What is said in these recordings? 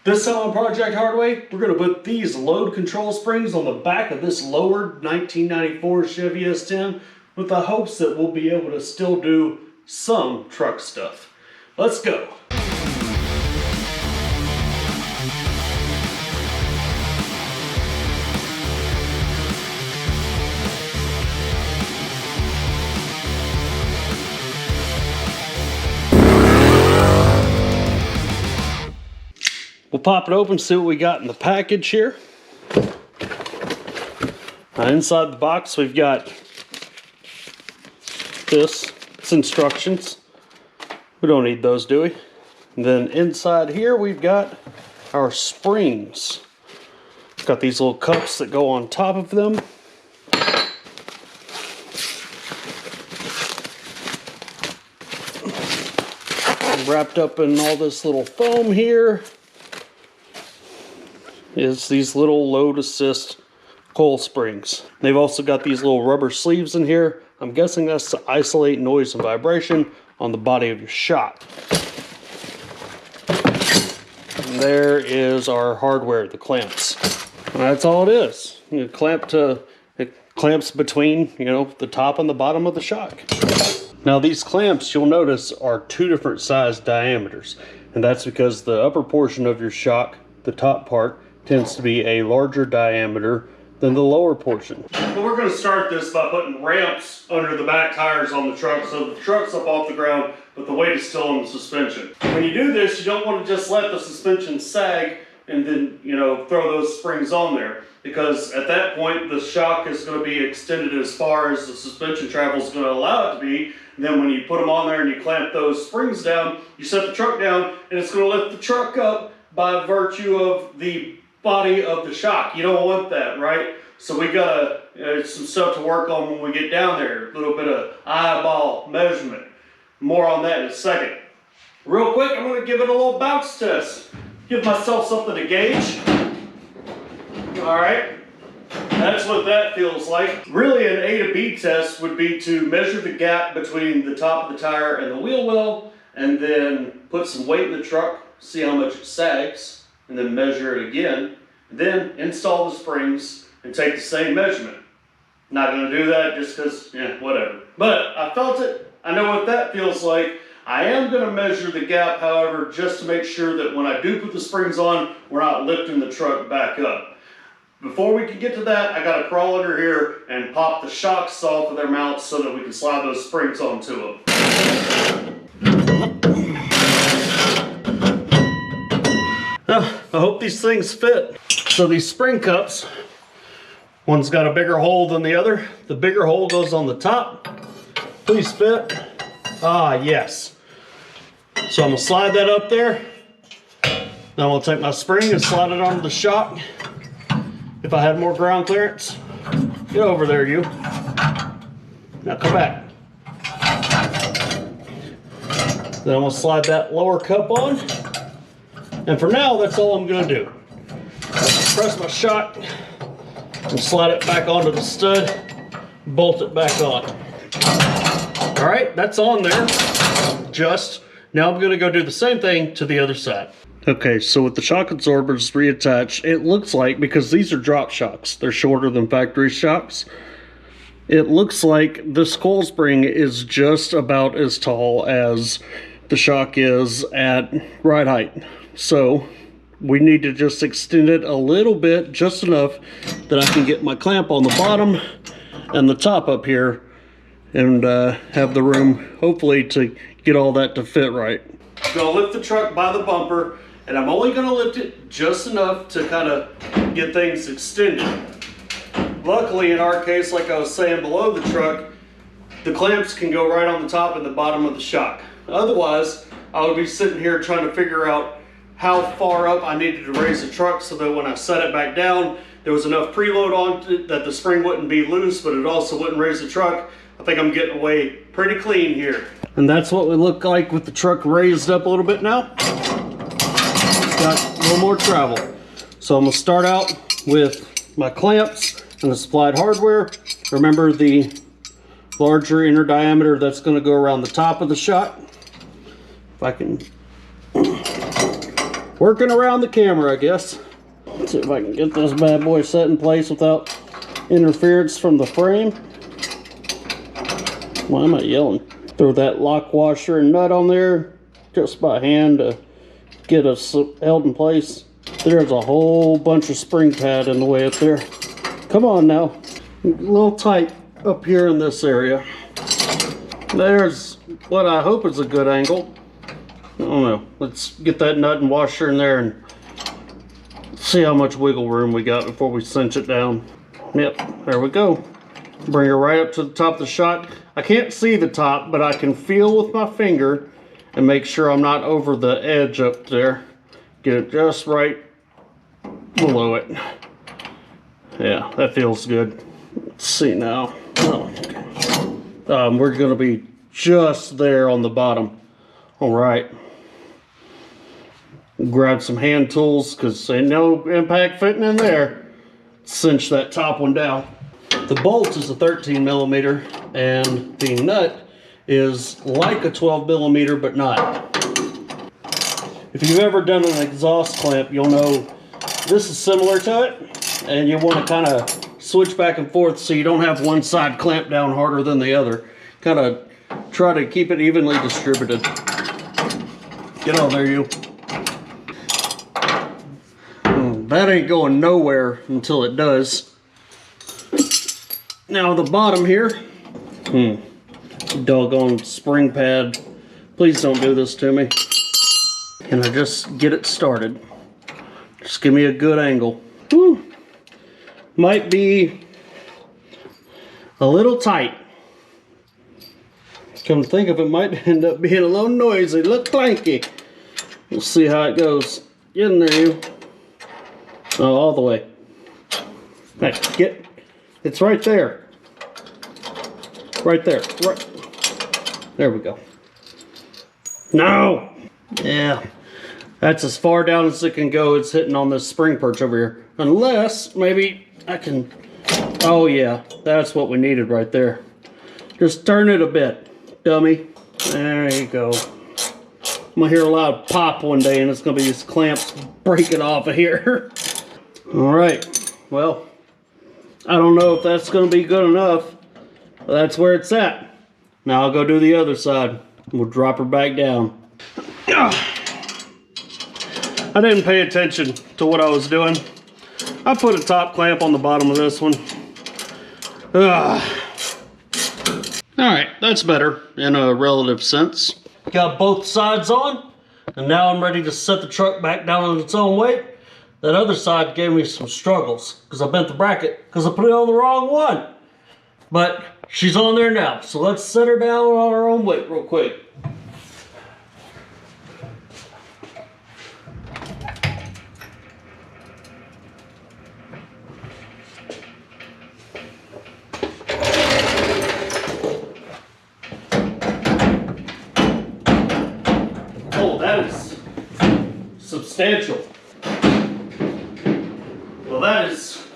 This summer project Hardway, we're going to put these load control springs on the back of this lowered 1994 Chevy S10 with the hopes that we'll be able to still do some truck stuff. Let's go. We'll pop it open, see what we got in the package here. Inside the box we've got this. It's instructions. We don't need those, do we? And then inside here we've got our springs. Got these little cups that go on top of them. Wrapped up in all this little foam here is these little load assist coil springs. They've also got these little rubber sleeves in here. I'm guessing that's to isolate noise and vibration on the body of your shock. And there is our hardware, the clamps. And that's all it is. It clamps between, the top and the bottom of the shock. Now these clamps, you'll notice, are two different size diameters. And that's because the upper portion of your shock, the top part, tends to be a larger diameter than the lower portion. Well, we're going to start this by putting ramps under the back tires on the truck so the truck's up off the ground, but the weight is still on the suspension. When you do this, you don't want to just let the suspension sag and then, throw those springs on there, because at that point the shock is going to be extended as far as the suspension travel is going to allow it to be. And then when you put them on there and you clamp those springs down, you set the truck down and it's going to lift the truck up by virtue of the body of the shock. You don't want that, right? So we got some stuff to work on when we get down there. A little bit of eyeball measurement. More on that in a second. Real quick, I'm going to give it a little bounce test. Give myself something to gauge. All right. That's what that feels like. Really, an A to B test would be to measure the gap between the top of the tire and the wheel well, and then put some weight in the truck, see how much it sags, and then measure it again, and then install the springs and take the same measurement. Not going to do that just because, whatever. But I felt it. I know what that feels like. I am going to measure the gap, however, just to make sure that when I do put the springs on, we're not lifting the truck back up. Before we can get to that, I got to crawl under here and pop the shocks off of their mounts so that we can slide those springs onto them. I hope these things fit. So these spring cups, one's got a bigger hole than the other. The bigger hole goes on the top. Please fit. Ah, yes. So I'm gonna slide that up there. Then I'm gonna take my spring and slide it onto the shock. If I had more ground clearance, get over there, you. Now come back. Then I'm gonna slide that lower cup on. And for now, that's all I'm going to do. Press my shock and slide it back onto the stud, bolt it back on. All right, that's on there. Now I'm going to go do the same thing to the other side. Okay, so with the shock absorbers reattached, it looks like, because these are drop shocks, they're shorter than factory shocks, it looks like this coil spring is just about as tall as the shock is at ride height. So we need to just extend it a little bit, just enough that I can get my clamp on the bottom and the top up here and have the room, hopefully, to get all that to fit right. I'm gonna lift the truck by the bumper, and I'm only gonna lift it just enough to kind of get things extended. Luckily, in our case, like I was saying, below the truck, the clamps can go right on the top and the bottom of the shock. Otherwise, I would be sitting here trying to figure out how far up I needed to raise the truck so that when I set it back down, there was enough preload on it that the spring wouldn't be loose, but it also wouldn't raise the truck. I think I'm getting away pretty clean here. And that's what we look like with the truck raised up a little bit now. Got a little more travel. So I'm gonna start out with my clamps and the supplied hardware. Remember the larger inner diameter that's gonna go around the top of the shock. If I can working around the camera, I guess. Let's see if I can get this bad boy set in place without interference from the frame. Why am I yelling? Throw that lock washer and nut on there just by hand to get us held in place. There's a whole bunch of spring pad in the way up there. Come on now. A little tight up here in this area. There's what I hope is a good angle. I don't know. Let's get that nut and washer in there and see how much wiggle room we got before we cinch it down. Yep, there we go. Bring her right up to the top of the shot. I can't see the top, but I can feel with my finger and make sure I'm not over the edge up there. Get it just right below it. Yeah, that feels good. Let's see now. Oh, okay. We're gonna be just there on the bottom. All right. Grab some hand tools because ain't no impact fitting in there. Cinch that top one down. The bolt is a 13 millimeter and the nut is like a 12 millimeter but not. If you've ever done an exhaust clamp, you'll know this is similar to it, and you want to kind of switch back and forth so you don't have one side clamped down harder than the other. Kind of try to keep it evenly distributed. Get on there, you. That ain't going nowhere until it does. Now the bottom here, doggone spring pad. Please don't do this to me. Can I just get it started? Just give me a good angle. Whew. Might be a little tight. Come to think of it, might end up being a little noisy, a little clanky. We'll see how it goes. Get in there, you. Oh, all the way. Hey, get. It's right there. Right there. Right. There we go. No! Yeah. That's as far down as it can go. It's hitting on this spring perch over here. Unless, maybe I can... Oh, yeah. That's what we needed right there. Just turn it a bit, dummy. There you go. I'm going to hear a loud pop one day, and it's going to be these clamps breaking off of here. All right. Well, I don't know if that's going to be good enough. But that's where it's at. Now I'll go do the other side. We'll drop her back down. I didn't pay attention to what I was doing. I put a top clamp on the bottom of this one. Alright, that's better in a relative sense. Got both sides on, and now I'm ready to set the truck back down on its own weight. That other side gave me some struggles because I bent the bracket because I put it on the wrong one. But she's on there now, so let's set her down on her own weight real quick. Oh, that is substantial. Well, that is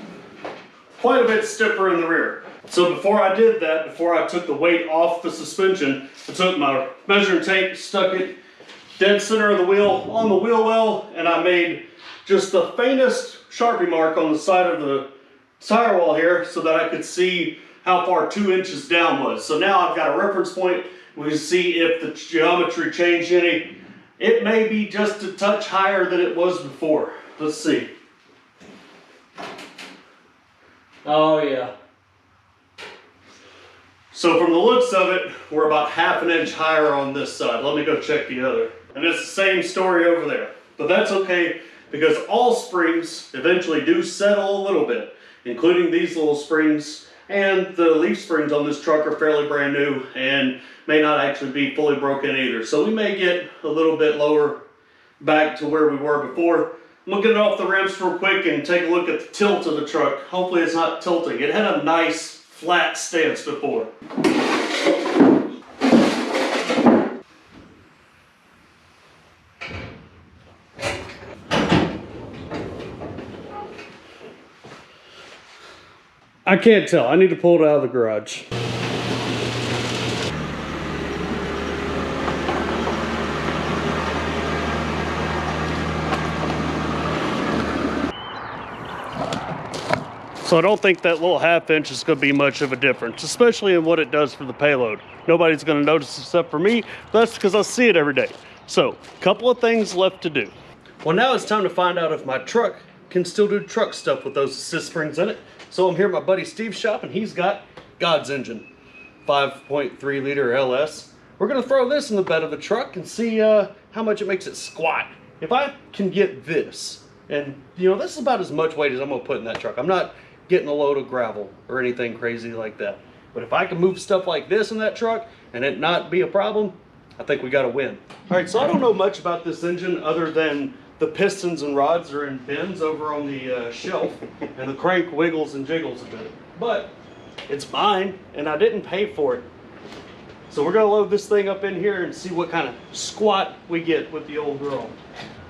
quite a bit stiffer in the rear. So before I did that, before I took the weight off the suspension, I took my measuring tape, stuck it dead center of the wheel on the wheel well, and I made just the faintest Sharpie mark on the side of the tire wall here so that I could see how far 2 inches down was. So now I've got a reference point. We can see if the geometry changed any. It may be just a touch higher than it was before. Let's see. Oh yeah. So from the looks of it, we're about ½ an inch higher on this side. Let me go check the other. And it's the same story over there. But that's okay because all springs eventually do settle a little bit, including these little springs. And the leaf springs on this truck are fairly brand new and may not actually be fully broken either. So we may get a little bit lower back to where we were before. I'm gonna get it off the rims real quick and take a look at the tilt of the truck. Hopefully it's not tilting. It had a nice flat stance before. I can't tell. I need to pull it out of the garage. So I don't think that little 1/2 inch is going to be much of a difference, especially in what it does for the payload. Nobody's going to notice except for me. That's because I see it every day. So, a couple of things left to do. Well, now it's time to find out if my truck can still do truck stuff with those assist springs in it. So I'm here at my buddy Steve's shop, and he's got God's engine, 5.3 liter LS. We're going to throw this in the bed of the truck and see how much it makes it squat. If I can get this, and you know, this is about as much weight as I'm going to put in that truck. I'm not getting a load of gravel or anything crazy like that. But if I can move stuff like this in that truck and it not be a problem, I think we got to win. All right, so I don't know much about this engine other than the pistons and rods are in bins over on the shelf, and the crank wiggles and jiggles a bit. But it's mine, and I didn't pay for it. So we're gonna load this thing up in here and see what kind of squat we get with the old girl.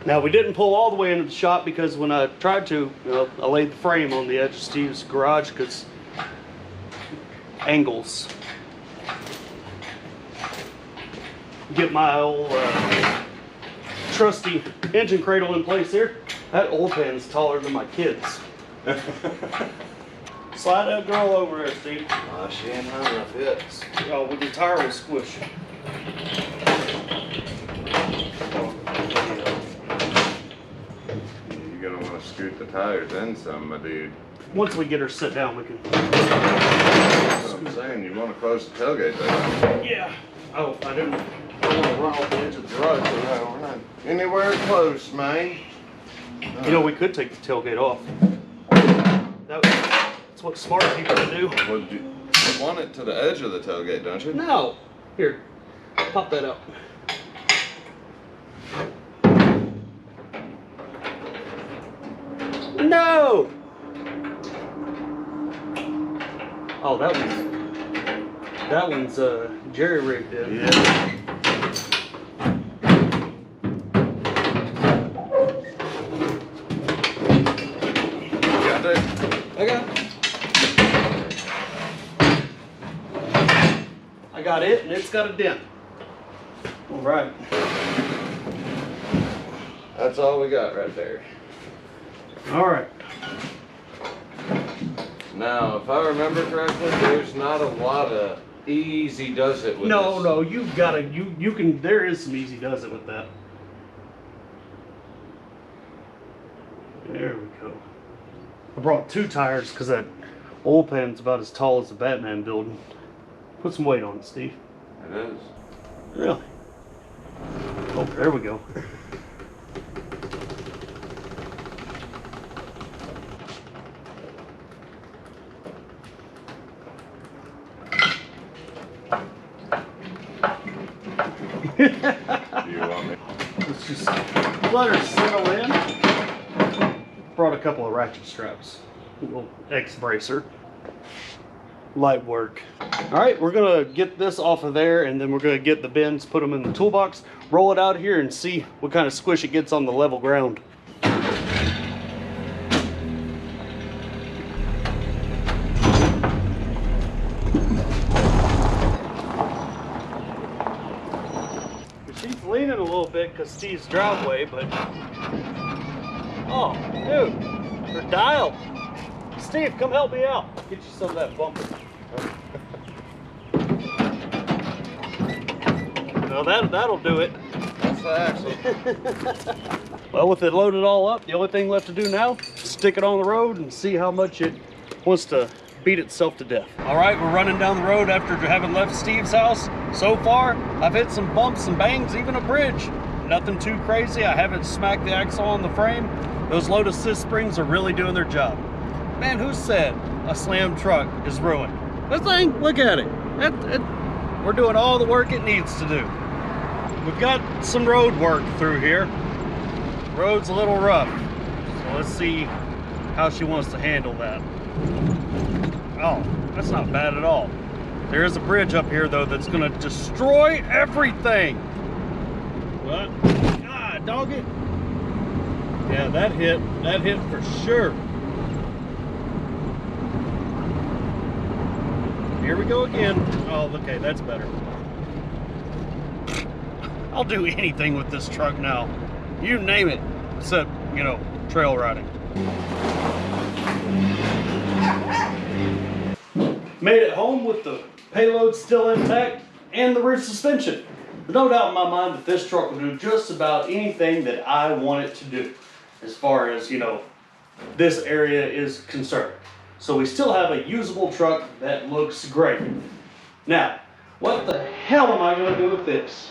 Now, we didn't pull all the way into the shop because when I tried to, you know, I laid the frame on the edge of Steve's garage because angles. Get my old trusty engine cradle in place here. That old pan's taller than my kids. Slide that girl over there, Steve. She ain't high enough yet. Oh, with the tire will squish. You're gonna want to scoot the tires in some, my dude. Once we get her sit down, we can. That's what I'm saying. You want to close the tailgate though. Yeah. Oh, I didn't want to run off the edge of the garage. No, we're not anywhere close, man. You know, we could take the tailgate off. That's what smart people do. Well, you want it to the edge of the tailgate, don't you? No. Here, pop that out. No! Oh, that one's jerry rigged in. Yeah. Got it? I got it. I got it, and it's got a dent. All right. That's all we got right there. All right. Now, if I remember correctly, there's not a lot of easy does it with this. No, you've got to, you can, there is some easy does it with that. There we go. I brought 2 tires because that oil pan's about as tall as the Batman building. Put some weight on it, Steve. It is. Really? Oh, there we go. Do you want me? Let's just let her settle in. Brought a couple of ratchet straps. A little X-bracer. Light work. All right, we're gonna get this off of there, and then we're gonna get the bins, put them in the toolbox, roll it out here, and see what kind of squish it gets on the level ground. She's leaning a little bit because Steve's driveway, but oh, dude, her dial. Steve, come help me out. Get you some of that bumper. No, that'll do it. That's the axle. Well, with it loaded all up, the only thing left to do now is stick it on the road and see how much it wants to beat itself to death. All right, we're running down the road after having left Steve's house. So far, I've hit some bumps and bangs, even a bridge. Nothing too crazy. I haven't smacked the axle on the frame. Those load assist springs are really doing their job. Man, who said a slam truck is ruined? That thing, look at it. We're doing all the work it needs to do. We've got some road work through here. Road's a little rough. So let's see how she wants to handle that. Oh, that's not bad at all. There is a bridge up here though that's gonna destroy everything. What? God, dog it. Yeah, that hit for sure. Here we go again. Oh, okay, that's better. I'll do anything with this truck now. You name it, except, you know, trail riding. Made it home with the payload still intact and the rear suspension. There's no doubt in my mind that this truck will do just about anything that I want it to do as far as, you know, this area is concerned. So we still have a usable truck that looks great. Now, what the hell am I going to do with this?